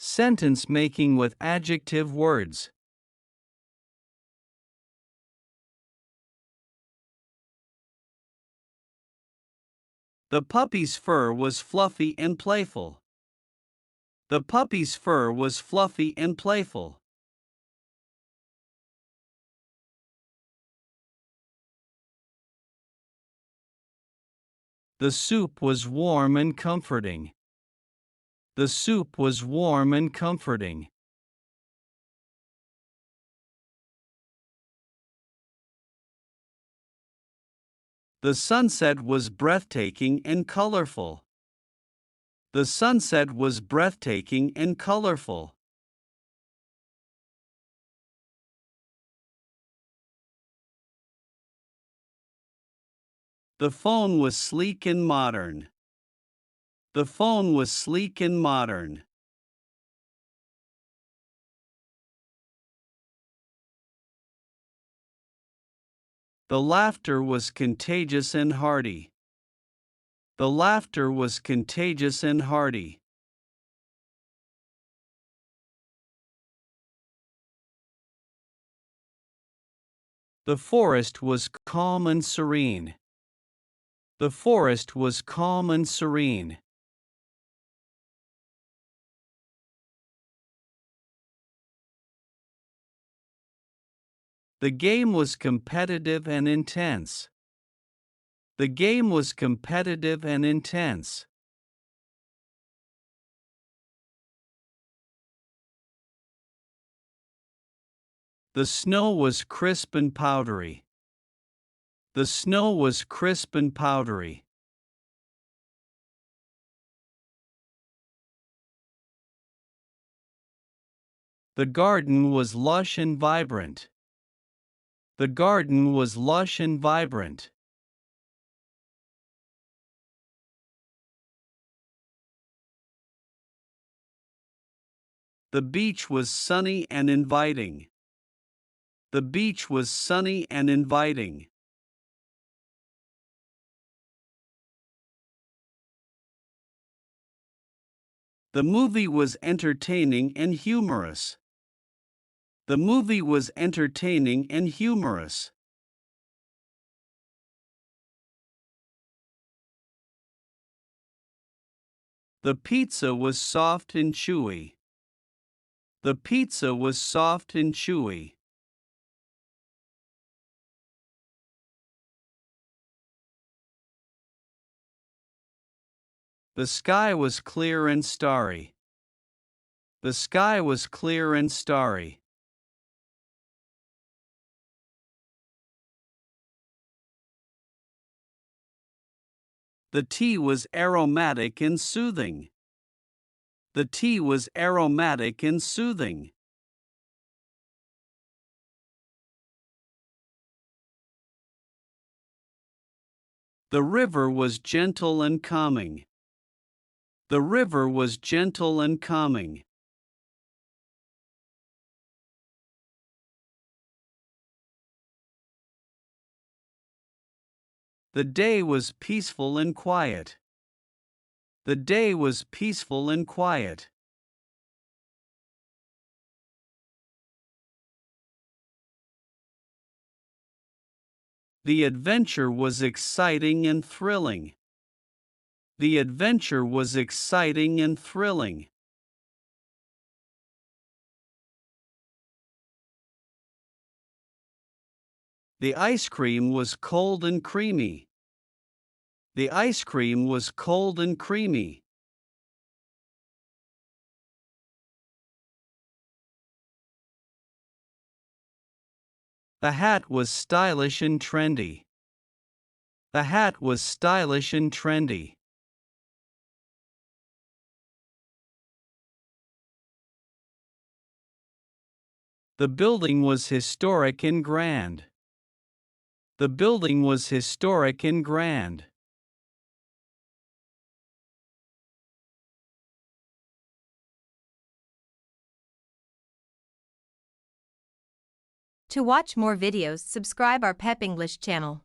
Sentence making with adjective words. The puppy's fur was fluffy and playful. The puppy's fur was fluffy and playful. The soup was warm and comforting. The soup was warm and comforting. The sunset was breathtaking and colorful. The sunset was breathtaking and colorful. The phone was sleek and modern. The phone was sleek and modern. The laughter was contagious and hearty. The laughter was contagious and hearty. The forest was calm and serene. The forest was calm and serene. The game was competitive and intense. The game was competitive and intense. The snow was crisp and powdery. The snow was crisp and powdery. The garden was lush and vibrant. The garden was lush and vibrant. The beach was sunny and inviting. The beach was sunny and inviting. The movie was entertaining and humorous. The movie was entertaining and humorous. The pizza was soft and chewy. The pizza was soft and chewy. The sky was clear and starry. The sky was clear and starry. The tea was aromatic and soothing. The tea was aromatic and soothing. The river was gentle and calming. The river was gentle and calming. The day was peaceful and quiet. The day was peaceful and quiet. The adventure was exciting and thrilling. The adventure was exciting and thrilling. The ice cream was cold and creamy. The ice cream was cold and creamy. The hat was stylish and trendy. The hat was stylish and trendy. The building was historic and grand. The building was historic and grand. To watch more videos, subscribe our Pep English channel.